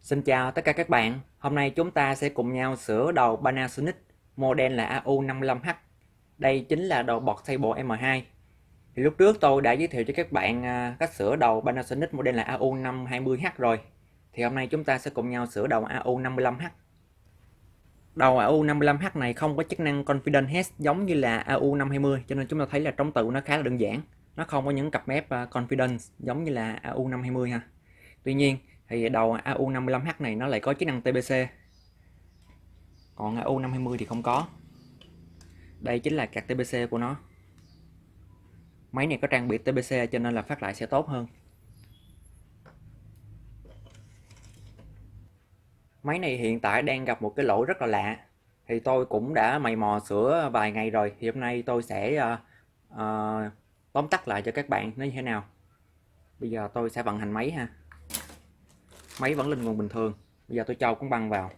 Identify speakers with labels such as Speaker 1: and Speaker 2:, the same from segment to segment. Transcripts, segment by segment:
Speaker 1: Xin chào tất cả các bạn. Hôm nay chúng ta sẽ cùng nhau sửa đầu Panasonic model là AU55H. Đây chính là đầu bọt Table M2. Thì lúc trước tôi đã giới thiệu cho các bạn cách sửa đầu Panasonic model là AU520H rồi. Thì hôm nay chúng ta sẽ cùng nhau sửa đầu AU55H. Đầu AU55H này không có chức năng Confidence Head giống như là AU520, cho nên chúng ta thấy là trống tự nó khá là đơn giản. Nó không có những cặp mép Confidence giống như là AU520 ha. Tuy nhiên thì đầu AU55H này nó lại có chức năng TBC, còn AU520 thì không có. Đây chính là card TBC của nó. Máy này có trang bị TBC cho nên là phát lại sẽ tốt hơn. Máy này hiện tại đang gặp một cái lỗi rất là lạ. Thì tôi cũng đã mày mò sửa vài ngày rồi. Thì hôm nay tôi sẽ tóm tắt lại cho các bạn nó như thế nào. Bây giờ tôi sẽ vận hành máy ha. Máy vẫn lên nguồn bình thường. Bây giờ tôi cho con băng vào.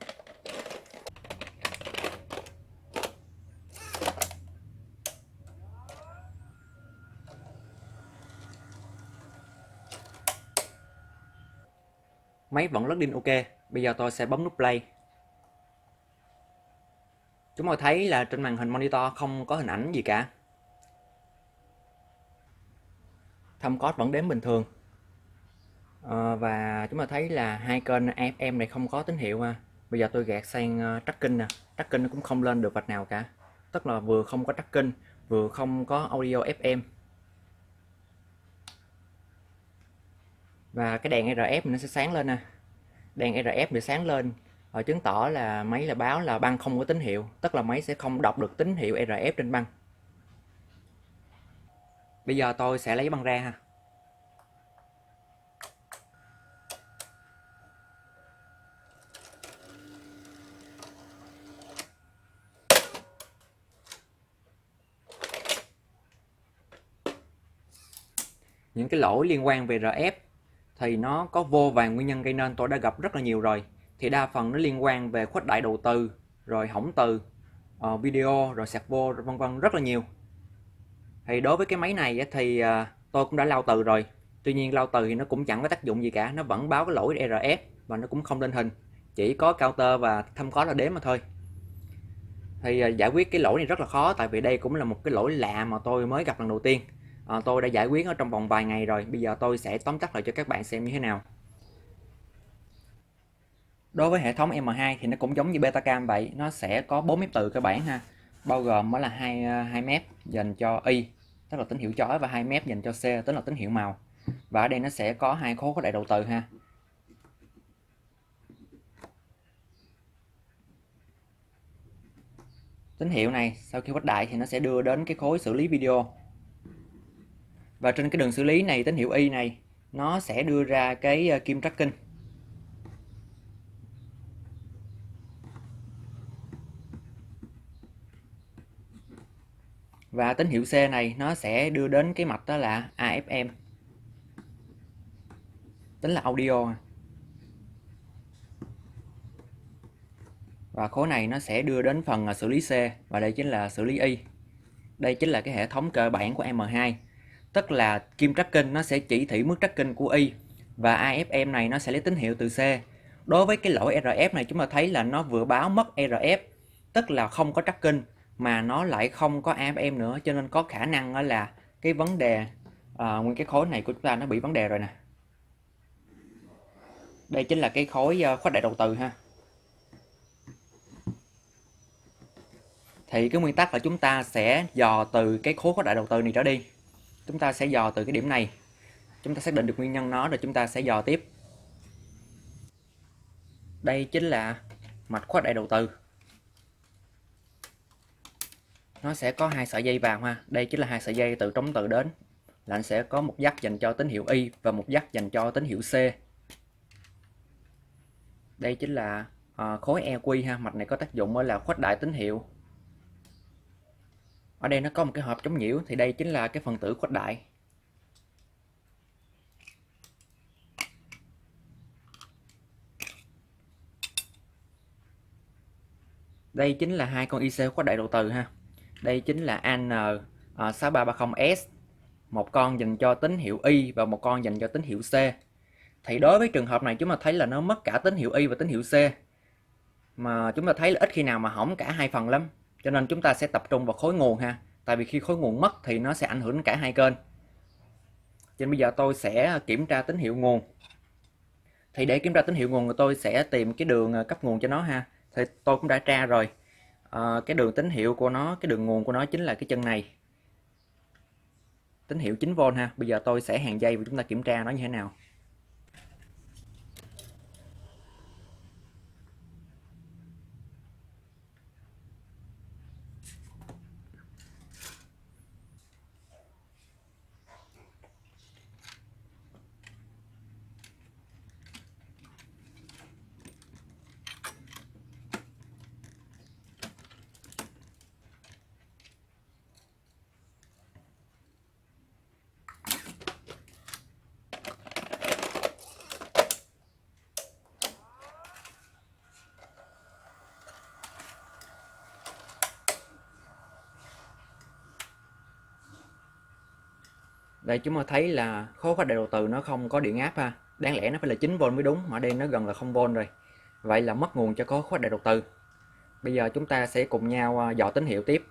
Speaker 1: Máy vẫn rất pin ok. Bây giờ tôi sẽ bấm nút play. Chúng tôi thấy là trên màn hình monitor không có hình ảnh gì cả. Time code vẫn đếm bình thường. Và chúng ta thấy là hai kênh FM này không có tín hiệu ha. Bây giờ tôi gạt sang tracking nè. Tracking nó cũng không lên được vạch nào cả. Tức là vừa không có tracking, vừa không có audio FM. Và cái đèn RF nó sẽ sáng lên nè. Đèn RF để sáng lên chứng tỏ là máy là báo là băng không có tín hiệu. Tức là máy sẽ không đọc được tín hiệu RF trên băng. Bây giờ tôi sẽ lấy băng ra ha. Những cái lỗi liên quan về RF thì nó có vô vàn nguyên nhân gây nên, tôi đã gặp rất là nhiều rồi. Thì đa phần nó liên quan về khuếch đại đầu từ, rồi hỏng từ, video, rồi sạc vô, vân vân, rất là nhiều. Thì đối với cái máy này thì tôi cũng đã lau từ rồi. Tuy nhiên lau từ thì nó cũng chẳng có tác dụng gì cả, nó vẫn báo cái lỗi RF và nó cũng không lên hình, chỉ có counter và thăm có là đếm mà thôi. Thì giải quyết cái lỗi này rất là khó, tại vì đây cũng là một cái lỗi lạ mà tôi mới gặp lần đầu tiên. Tôi đã giải quyết ở trong vòng vài ngày rồi. Bây giờ tôi sẽ tóm tắt lại cho các bạn xem như thế nào. Đối với hệ thống M2 thì nó cũng giống như Betacam vậy, nó sẽ có 4 mép từ cơ bản ha, bao gồm đó là hai mép dành cho Y, tức là tín hiệu chói, và 2 mép dành cho C, tức là tín hiệu màu. Và ở đây nó sẽ có 2 khối khuếch đại đầu từ ha. Tín hiệu này sau khi khuếch đại thì nó sẽ đưa đến cái khối xử lý video. Và trên cái đường xử lý này, tín hiệu Y này nó sẽ đưa ra cái kim tracking. Và tín hiệu C này nó sẽ đưa đến cái mạch đó là AFM, tính là audio. Và khối này nó sẽ đưa đến phần xử lý C, và đây chính là xử lý Y. Đây chính là cái hệ thống cơ bản của M2. Tức là kim tracking nó sẽ chỉ thị mức tracking của Y, và AFM này nó sẽ lấy tín hiệu từ C. Đối với cái lỗi RF này chúng ta thấy là nó vừa báo mất RF, tức là không có tracking, mà nó lại không có AFM nữa, cho nên có khả năng là cái vấn đề nguyên cái khối này của chúng ta nó bị vấn đề rồi nè. Đây chính là cái khối khuếch đại đầu từ ha. Thì cái nguyên tắc là chúng ta sẽ dò từ cái khối khuếch đại đầu từ này trở đi. Chúng ta sẽ dò từ cái điểm này, chúng ta xác định được nguyên nhân nó rồi chúng ta sẽ dò tiếp. Đây chính là mạch khuếch đại đầu từ. Nó sẽ có 2 sợi dây vào ha. Đây chính là 2 sợi dây từ trống từ đến. Là anh sẽ có một dắt dành cho tín hiệu Y và một dắt dành cho tín hiệu C. Đây chính là khối EQ ha. Mạch này có tác dụng là khuếch đại tín hiệu. Ở đây nó có một cái hộp chống nhiễu, thì đây chính là cái phần tử khuếch đại. Đây chính là 2 con IC khuếch đại đầu từ ha. Đây chính là AN6330S, một con dành cho tín hiệu Y và một con dành cho tín hiệu C. Thì đối với trường hợp này chúng ta thấy là nó mất cả tín hiệu Y và tín hiệu C, mà chúng ta thấy là ít khi nào mà hỏng cả hai phần lắm, cho nên chúng ta sẽ tập trung vào khối nguồn ha, tại vì khi khối nguồn mất thì nó sẽ ảnh hưởng đến cả hai kênh. Cho nên bây giờ tôi sẽ kiểm tra tín hiệu nguồn. Thì để kiểm tra tín hiệu nguồn thì tôi sẽ tìm cái đường cấp nguồn cho nó ha. Thì tôi cũng đã tra rồi. Cái đường tín hiệu của nó, cái đường nguồn của nó chính là cái chân này. Tín hiệu 9V ha. Bây giờ tôi sẽ hàng dây và chúng ta kiểm tra nó như thế nào. Đây chúng ta thấy là khối khuếch đại đầu từ nó không có điện áp ha. Đáng lẽ nó phải là 9V mới đúng, mà ở đây nó gần là 0V rồi. Vậy là mất nguồn cho khối khuếch đại đầu từ. Bây giờ chúng ta sẽ cùng nhau dò tín hiệu tiếp.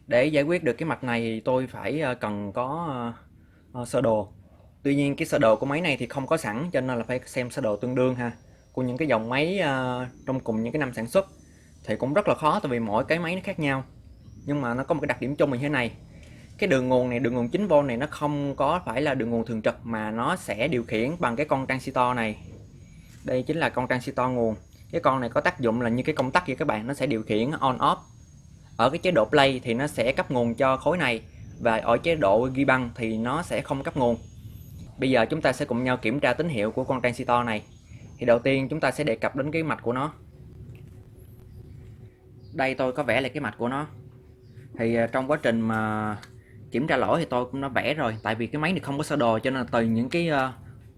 Speaker 1: Để giải quyết được cái mặt này thì tôi phải cần có sơ đồ. Tuy nhiên cái sơ đồ của máy này thì không có sẵn, cho nên là phải xem sơ đồ tương đương ha, của những cái dòng máy trong cùng những cái năm sản xuất. Thì cũng rất là khó, tại vì mỗi cái máy nó khác nhau. Nhưng mà nó có một cái đặc điểm chung như thế này. Cái đường nguồn này, đường nguồn 9V này nó không có phải là đường nguồn thường trực, mà nó sẽ điều khiển bằng cái con transistor này. Đây chính là con transistor nguồn. Cái con này có tác dụng là như cái công tắc vậy các bạn, nó sẽ điều khiển on off. Ở cái chế độ play thì nó sẽ cấp nguồn cho khối này, và ở chế độ ghi băng thì nó sẽ không cấp nguồn. Bây giờ chúng ta sẽ cùng nhau kiểm tra tín hiệu của con transistor này. Thì đầu tiên chúng ta sẽ đề cập đến cái mạch của nó. Đây tôi có vẽ lại cái mạch của nó. Thì trong quá trình mà kiểm tra lỗi thì tôi cũng đã vẽ rồi, tại vì cái máy này không có sơ đồ, cho nên từ những cái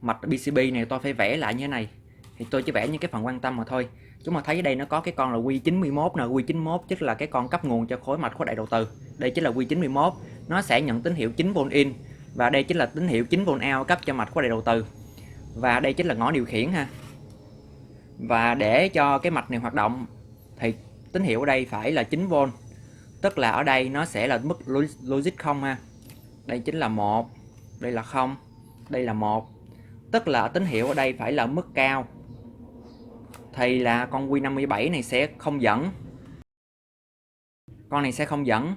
Speaker 1: mạch PCB này tôi phải vẽ lại như thế này. Thì tôi chỉ vẽ những cái phần quan tâm mà thôi. Chúng ta thấy ở đây nó có cái con là Q91 nè, Q91 tức là cái con cấp nguồn cho khối mạch khuếch đại đầu từ. Đây chính là Q91, nó sẽ nhận tín hiệu 9V in, và đây chính là tín hiệu 9V out cấp cho mạch khuếch đại đầu từ. Và đây chính là ngõ điều khiển ha. Và để cho cái mạch này hoạt động thì tín hiệu ở đây phải là 9V, tức là ở đây nó sẽ là mức logic 0 ha. Đây chính là 1, đây là 0, đây là 1. Tức là tín hiệu ở đây phải là mức cao. Thì là con Q57 này sẽ không dẫn. Con này sẽ không dẫn,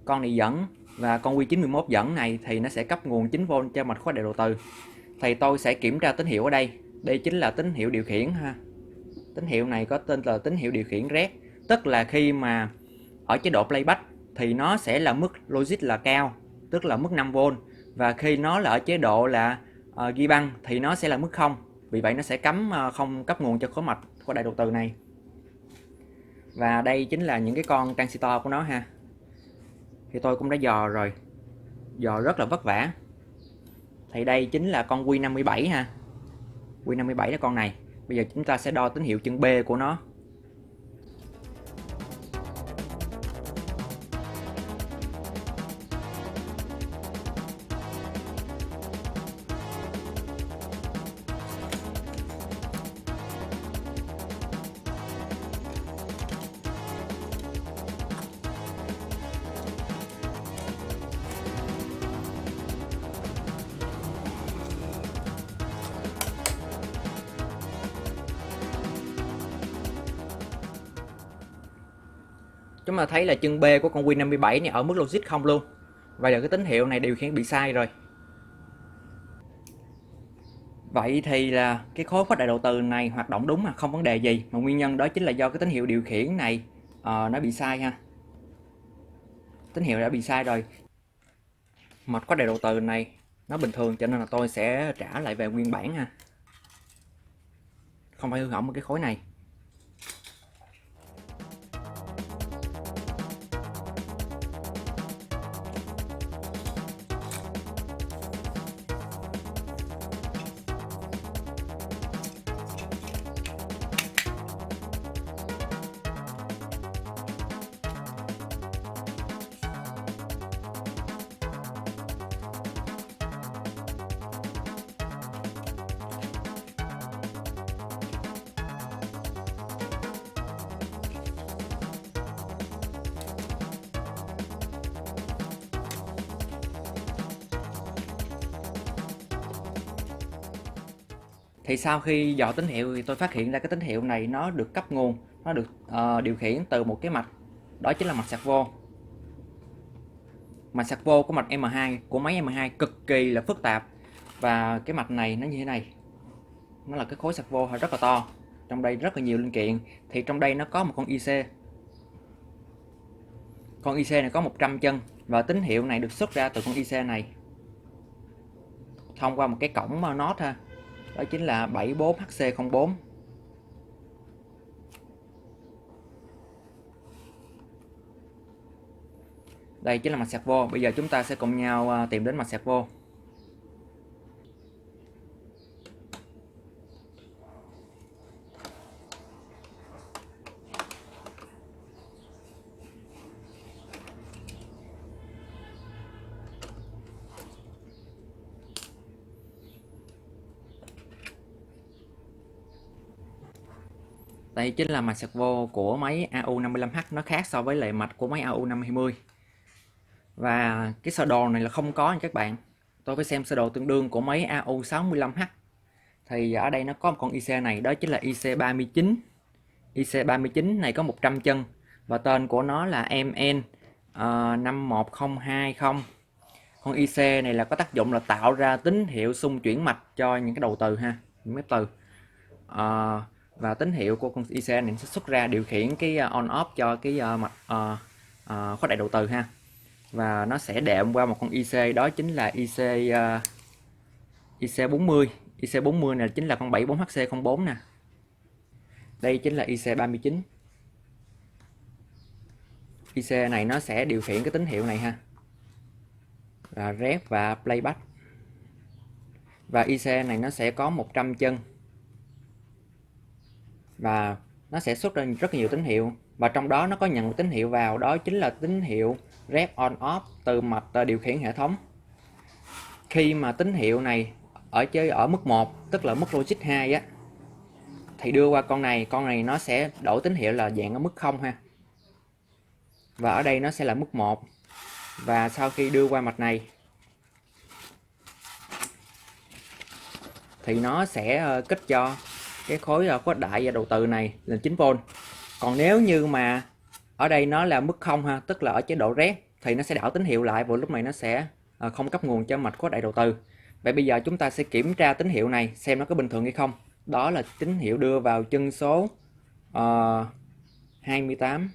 Speaker 1: con này dẫn, và con Q91 dẫn này thì nó sẽ cấp nguồn 9V cho mạch khuếch đại đầu từ. Thì tôi sẽ kiểm tra tín hiệu ở đây. Đây chính là tín hiệu điều khiển ha. Tín hiệu này có tên là tín hiệu điều khiển RED, tức là khi mà ở chế độ playback thì nó sẽ là mức logic là cao, tức là mức 5V, và khi nó là ở chế độ là ghi băng thì nó sẽ là mức 0. Vì vậy nó sẽ cấm không cấp nguồn cho khối mạch của đại đầu từ này. Và đây chính là những cái con transistor của nó ha. Thì tôi cũng đã dò rồi, dò rất là vất vả. Thì đây chính là con Q57 ha. Q57 là con này. Bây giờ chúng ta sẽ đo tín hiệu chân B của nó. Chúng ta thấy là chân B của con Q57 này ở mức logic 0 luôn. Vậy là cái tín hiệu này điều khiển bị sai rồi. Vậy thì là cái khối khuếch đại đầu từ này hoạt động đúng mà không vấn đề gì, mà nguyên nhân đó chính là do cái tín hiệu điều khiển này nó bị sai ha. Tín hiệu đã bị sai rồi. Mạch khuếch đại đầu từ này nó bình thường, cho nên là tôi sẽ trả lại về nguyên bản ha. Không phải hư hỏng một cái khối này. Thì sau khi dò tín hiệu thì tôi phát hiện ra cái tín hiệu này nó được cấp nguồn, nó được điều khiển từ một cái mạch, đó chính là mạch sạc vô. Mạch sạc vô của mạch M2 của máy M2 cực kỳ là phức tạp, và cái mạch này nó như thế này, nó là cái khối sạc vô rất là to, trong đây rất là nhiều linh kiện. Thì trong đây nó có một con IC, con IC này có 100 chân, và tín hiệu này được xuất ra từ con IC này thông qua một cái cổng NOT ha, đó chính là 74HC04. Đây chính là mạch sạc vô. Bây giờ chúng ta sẽ cùng nhau tìm đến mạch sạc vô. Đây chính là mạch sạc vô của máy AU55H, nó khác so với lại mạch của máy AU520. Và cái sơ đồ này là không có nha các bạn. Tôi phải xem sơ đồ tương đương của máy AU65H. Thì ở đây nó có một con IC này, đó chính là IC39. IC39 này có 100 chân và tên của nó là MN51020. Con IC này là có tác dụng là tạo ra tín hiệu xung chuyển mạch cho những cái đầu từ ha, những phép từ. Và tín hiệu của con IC này sẽ xuất ra điều khiển cái on off cho cái mạch khuếch đại đầu từ ha. Và nó sẽ đệm qua một con IC, đó chính là IC40. IC40 này chính là con 74HC04 nè. Đây chính là IC39. IC này nó sẽ điều khiển cái tín hiệu này ha, là rep và playback. Và IC này nó sẽ có 100 chân, và nó sẽ xuất ra rất nhiều tín hiệu, và trong đó nó có nhận một tín hiệu vào, đó chính là tín hiệu rep on off từ mạch điều khiển hệ thống. Khi mà tín hiệu này ở mức 1, tức là mức logic 2 á, thì đưa qua con này nó sẽ đổi tín hiệu là dạng ở mức 0 ha. Và ở đây nó sẽ là mức 1. Và sau khi đưa qua mạch này thì nó sẽ kích cho cái khối khuếch đại và đầu từ này là 9V. Còn nếu như mà ở đây nó là mức 0 ha, tức là ở chế độ rep, thì nó sẽ đảo tín hiệu lại, và lúc này nó sẽ không cấp nguồn cho mạch khuếch đại đầu từ. Vậy bây giờ chúng ta sẽ kiểm tra tín hiệu này xem nó có bình thường hay không. Đó là tín hiệu đưa vào chân số 28.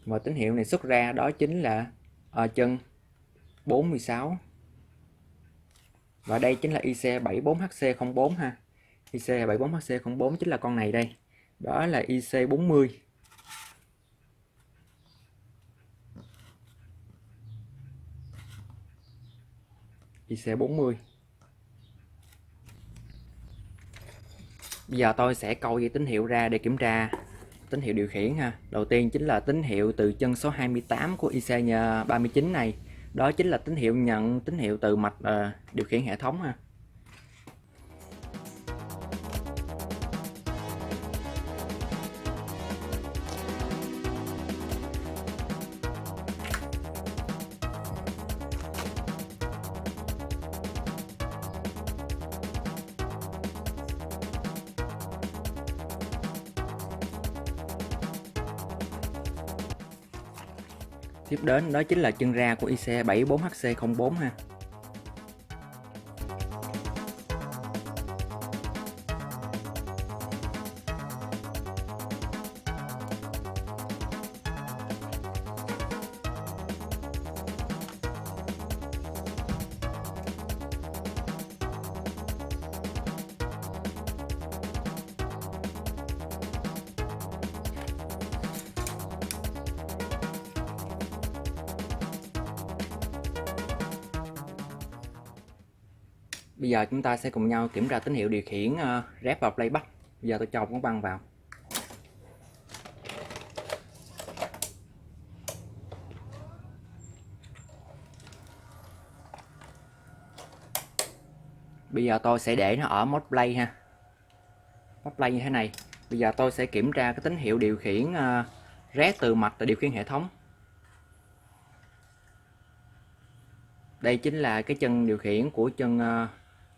Speaker 1: Và tín hiệu này xuất ra đó chính là chân 46. Và đây chính là IC74HC04 ha. IC74HC04 chính là con này đây. Đó là IC40. IC40. Bây giờ tôi sẽ câu dây tín hiệu ra để kiểm tra tín hiệu điều khiển ha. Đầu tiên chính là tín hiệu từ chân số 28 của IC39 này. Đó chính là tín hiệu nhận tín hiệu từ mạch điều khiển hệ thống ha. Tiếp đến đó chính là chân ra của IC74HC04 ha. Bây giờ chúng ta sẽ cùng nhau kiểm tra tín hiệu điều khiển rep và playback. Bây giờ tôi cho con băng vào. Bây giờ tôi sẽ để nó ở mode play ha. Mode play như thế này. Bây giờ tôi sẽ kiểm tra cái tín hiệu điều khiển rep từ mạch điều khiển hệ thống. Đây chính là cái chân điều khiển của chân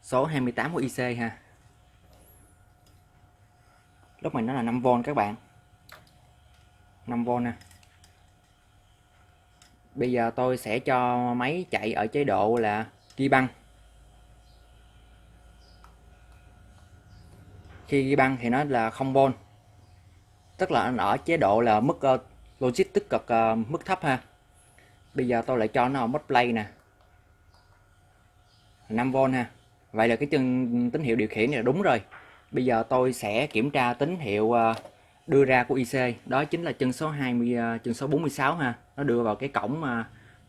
Speaker 1: số 28 của IC ha. Lúc này nó là 5V các bạn, 5V nè. Bây giờ tôi sẽ cho máy chạy ở chế độ là ghi băng. Khi ghi băng thì nó là 0V, tức là anh ở chế độ là mức logic tích cực, mức thấp ha. Bây giờ tôi lại cho nó ở mode play nè, 5V ha. Vậy là cái chân tín hiệu điều khiển này là đúng rồi. Bây giờ tôi sẽ kiểm tra tín hiệu đưa ra của IC, đó chính là chân số 20, chân số 46 ha. Nó đưa vào cái cổng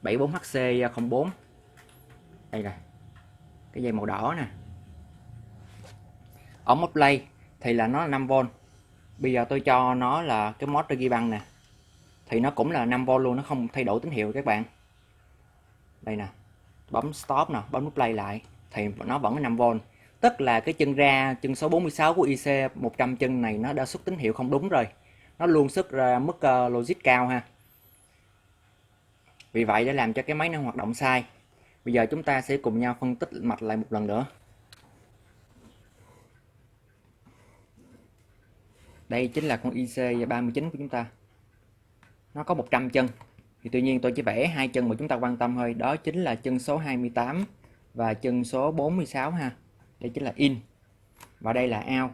Speaker 1: 74HC04. Đây nè, cái dây màu đỏ nè. Ở mode play thì là nó là 5V. Bây giờ tôi cho nó là cái mode ghi băng nè, thì nó cũng là 5V luôn, nó không thay đổi tín hiệu các bạn. Đây nè, bấm stop nè, bấm nút play lại thì nó vẫn là 5V. Tức là cái chân ra, chân số 46 của IC 100 chân này nó đã xuất tín hiệu không đúng rồi. Nó luôn xuất ra mức logic cao ha. Vì vậy để làm cho cái máy nó hoạt động sai. Bây giờ chúng ta sẽ cùng nhau phân tích mạch lại một lần nữa. Đây chính là con IC39 của chúng ta. Nó có 100 chân. Thì tuy nhiên tôi chỉ vẽ hai chân mà chúng ta quan tâm thôi, đó chính là chân số 28 và chân số 46 ha. Đây chính là in và đây là out.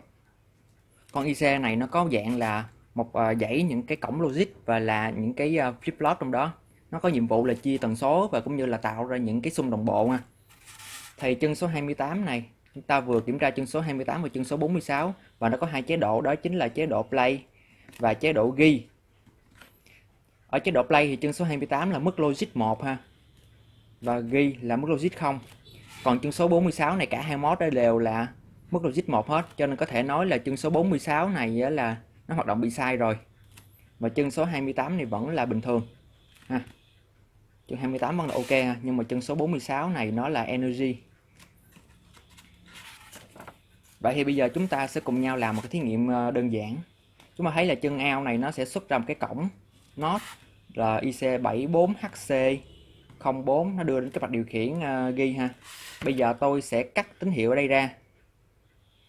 Speaker 1: Con IC này nó có dạng là một dãy những cái cổng logic và là những cái flip flop trong đó. Nó có nhiệm vụ là chia tần số và cũng như là tạo ra những cái xung đồng bộ ha. Thì chân số 28 này chúng ta vừa kiểm tra chân số 28 và chân số 46 và nó có hai chế độ, đó chính là chế độ play và chế độ ghi. Ở chế độ play thì chân số 28 là mức logic 1 ha, và ghi là mức logic 0. Còn chân số 46 này cả hai mode đều là mức logic 1 hết, cho nên có thể nói là chân số 46 này là nó hoạt động bị sai rồi. Và chân số 28 này vẫn là bình thường ha. Chân 28 vẫn là ok ha, nhưng mà chân số 46 này nó là energy. Vậy thì bây giờ chúng ta sẽ cùng nhau làm một cái thí nghiệm đơn giản. Chúng ta thấy là chân out này nó sẽ xuất ra một cái cổng NOT là IC74HC04, nó đưa đến cái mạch điều khiển ghi ha. Bây giờ tôi sẽ cắt tín hiệu ở đây ra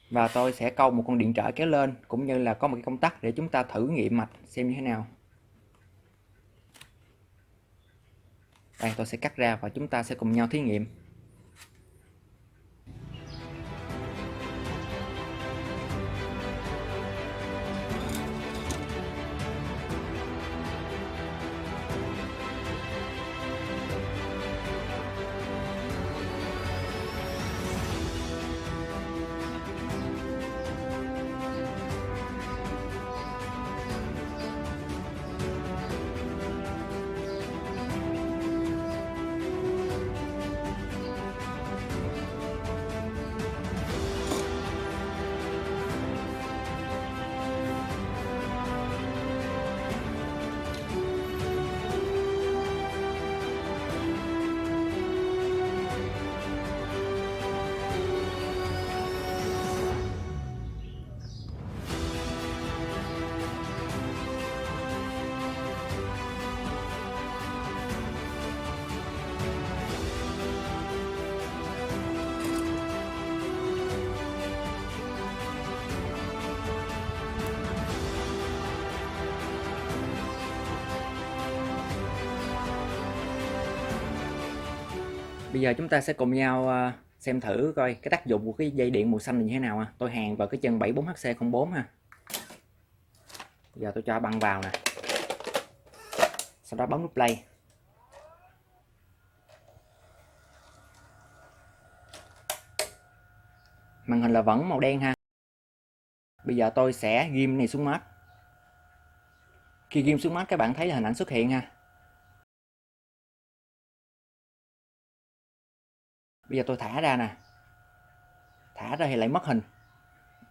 Speaker 1: và tôi sẽ câu một con điện trở kéo lên, cũng như là có một cái công tắc để chúng ta thử nghiệm mạch xem như thế nào. Đây, tôi sẽ cắt ra và chúng ta sẽ cùng nhau thí nghiệm. Bây giờ chúng ta sẽ cùng nhau xem thử coi cái tác dụng của cái dây điện màu xanh này như thế nào. Tôi hàn vào cái chân 74HC04 ha. Bây giờ tôi cho băng vào nè, sau đó bấm nút play. Màn hình là vẫn màu đen ha. Bây giờ tôi sẽ ghim này xuống mát. Khi ghim xuống mát các bạn thấy là hình ảnh xuất hiện ha. Bây giờ tôi thả ra nè, thả ra thì lại mất hình.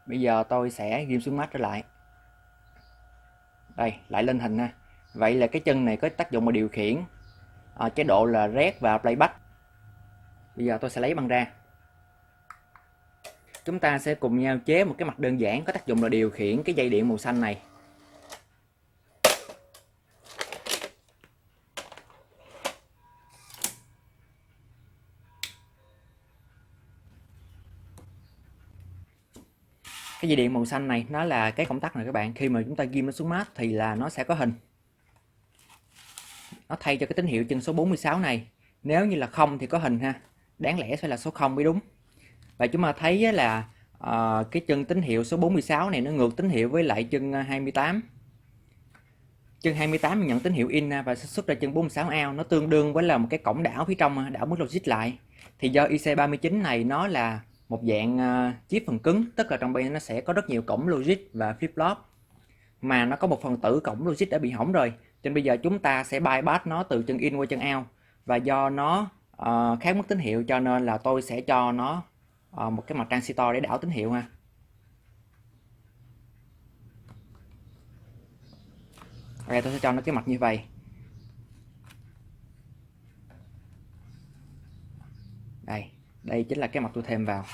Speaker 1: Bây giờ tôi sẽ ghim xuống mát trở lại. Đây, lại lên hình ha. Vậy là cái chân này có tác dụng mà điều khiển chế độ là red và playback. Bây giờ tôi sẽ lấy băng ra. Chúng ta sẽ cùng nhau chế một cái mặt đơn giản có tác dụng là điều khiển cái dây điện màu xanh này. Cái dây điện màu xanh này nó là cái công tắc này các bạn, khi mà chúng ta ghim nó xuống mát thì là nó sẽ có hình, nó thay cho cái tín hiệu chân số 46 này. Nếu như là không thì có hình ha, đáng lẽ phải là số 0 mới đúng. Và chúng ta thấy là cái chân tín hiệu số 46 này nó ngược tín hiệu với lại chân 28. Chân 28 nhận tín hiệu in và sẽ xuất ra chân 46 out, nó tương đương với là một cái cổng đảo phía trong, đảo mức logic lại. Thì do IC39 này nó là một dạng chip phần cứng, tức là trong bên nó sẽ có rất nhiều cổng logic và flip flop, mà nó có một phần tử cổng logic đã bị hỏng rồi, cho nên bây giờ chúng ta sẽ bypass nó từ chân in qua chân out. Và do nó khác mất tín hiệu cho nên là tôi sẽ cho nó một cái mặt transistor để đảo tín hiệu ha. Đây tôi sẽ cho nó cái mặt như vậy. Đây chính là cái mặt tôi thêm vào.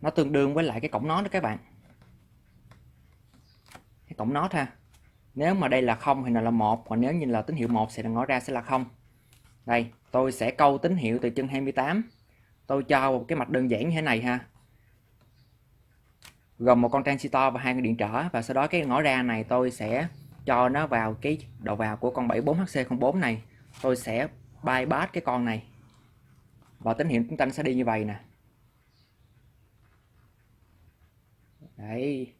Speaker 1: Nó tương đương với lại cái cổng nót đó các bạn. Cái cổng nót ha. Nếu mà đây là 0 thì là 1, còn nếu như là tín hiệu 1 sẽ ngõ ra sẽ là 0. Đây, tôi sẽ câu tín hiệu từ chân 28. Tôi cho một cái mạch đơn giản như thế này ha. Gồm một con transistor và hai con điện trở, và sau đó cái ngõ ra này tôi sẽ cho nó vào cái đầu vào của con 74HC04 này. Tôi sẽ bypass cái con này. Và tín hiệu chúng ta sẽ đi như vậy nè. Đấy.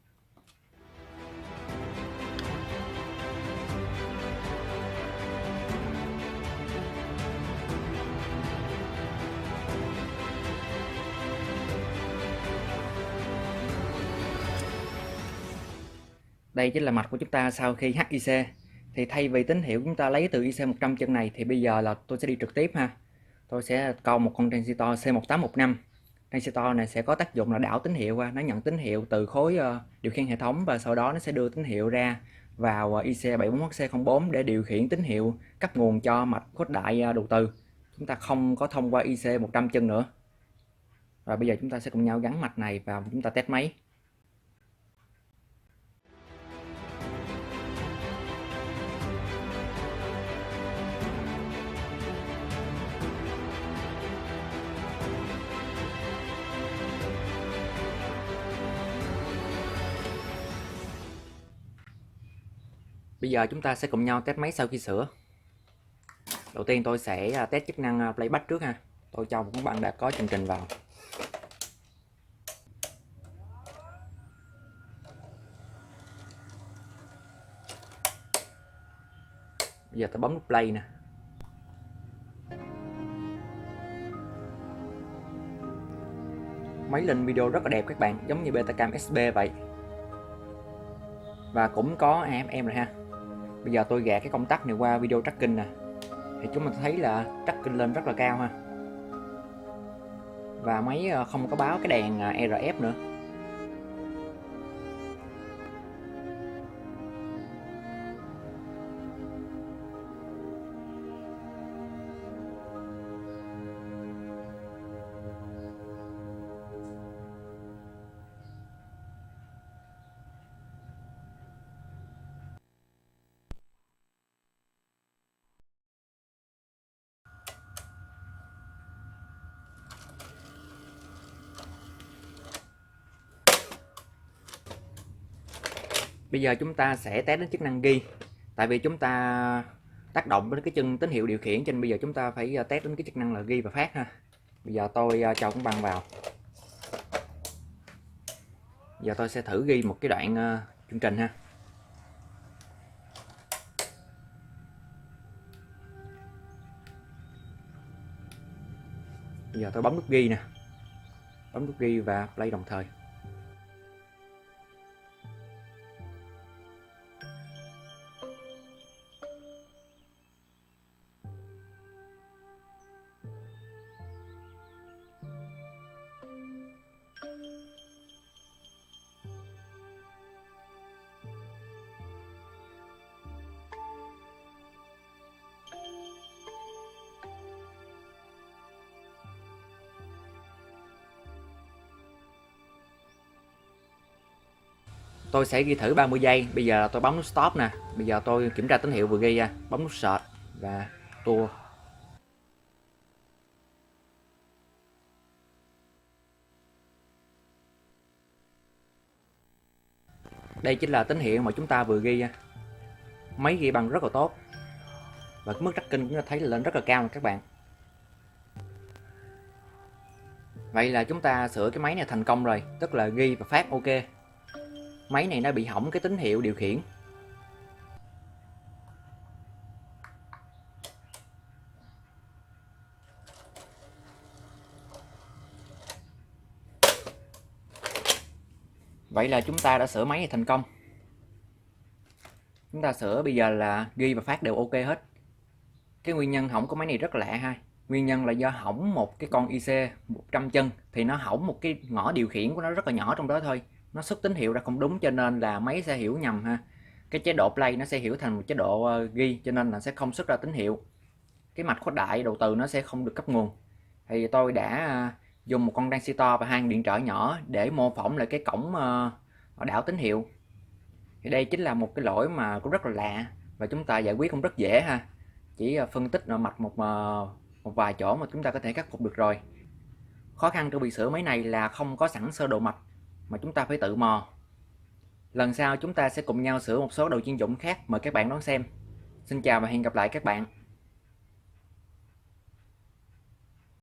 Speaker 1: Đây chính là mạch của chúng ta sau khi HIC. Thì thay vì tín hiệu chúng ta lấy từ IC100 chân này thì bây giờ là tôi sẽ đi trực tiếp ha. Tôi sẽ câu một con transistor C1815. Transistor này sẽ có tác dụng là đảo tín hiệu qua, nó nhận tín hiệu từ khối điều khiển hệ thống và sau đó nó sẽ đưa tín hiệu ra vào IC74HC04 để điều khiển tín hiệu cấp nguồn cho mạch khuếch đại đầu từ. Chúng ta không có thông qua IC100 chân nữa. Và bây giờ chúng ta sẽ cùng nhau gắn mạch này vào, chúng ta test máy. Bây giờ chúng ta sẽ cùng nhau test máy sau khi sửa. Đầu tiên tôi sẽ test chức năng playback trước ha. Tôi cho một cái băng đạp có chương trình vào. Bây giờ tôi bấm nút play nè. Máy lên video rất là đẹp các bạn, giống như Betacam SB vậy. Và cũng có AFM rồi ha. Bây giờ tôi gạt cái công tắc này qua video tracking nè. Thì chúng mình thấy là tracking lên rất là cao ha. Và máy không có báo cái đèn RF nữa. Bây giờ chúng ta sẽ test đến chức năng ghi. Tại vì chúng ta tác động đến cái chân tín hiệu điều khiển, cho nên bây giờ chúng ta phải test đến cái chức năng là ghi và phát ha. Bây giờ tôi cho con băng vào. Giờ tôi sẽ thử ghi một cái đoạn chương trình ha. Bây giờ tôi bấm nút ghi nè. Bấm nút ghi và play đồng thời. Tôi sẽ ghi thử 30 giây. Bây giờ tôi bấm nút stop nè. Bây giờ tôi kiểm tra tín hiệu vừa ghi ra. Bấm nút start và tua. Đây chính là tín hiệu mà chúng ta vừa ghi. Máy ghi bằng rất là tốt và cái mức tracking chúng ta thấy là lên rất là cao các bạn. Vậy là chúng ta sửa cái máy này thành công rồi, tức là ghi và phát ok. Máy này nó bị hỏng cái tín hiệu điều khiển. Vậy là chúng ta đã sửa máy này thành công. Chúng ta sửa bây giờ là ghi và phát đều ok hết. Cái nguyên nhân hỏng của máy này rất là lạ ha. Nguyên nhân là do hỏng một cái con IC 100 chân, thì nó hỏng một cái ngõ điều khiển của nó rất là nhỏ trong đó thôi. Nó xuất tín hiệu ra không đúng cho nên là máy sẽ hiểu nhầm ha. Cái chế độ play nó sẽ hiểu thành một chế độ ghi cho nên là sẽ không xuất ra tín hiệu. Cái mạch khuếch đại đầu từ nó sẽ không được cấp nguồn. Thì tôi đã dùng một con transistor và hai điện trở nhỏ để mô phỏng lại cái cổng đảo tín hiệu. Thì đây chính là một cái lỗi mà cũng rất là lạ và chúng ta giải quyết cũng rất dễ ha. Chỉ phân tích nội mạch một vài chỗ mà chúng ta có thể khắc phục được rồi. Khó khăn trong việc sửa máy này là không có sẵn sơ đồ mạch mà chúng ta phải tự mò. Lần sau chúng ta sẽ cùng nhau sửa một số đồ chuyên dụng khác, mời các bạn đón xem. Xin chào và hẹn gặp lại các bạn.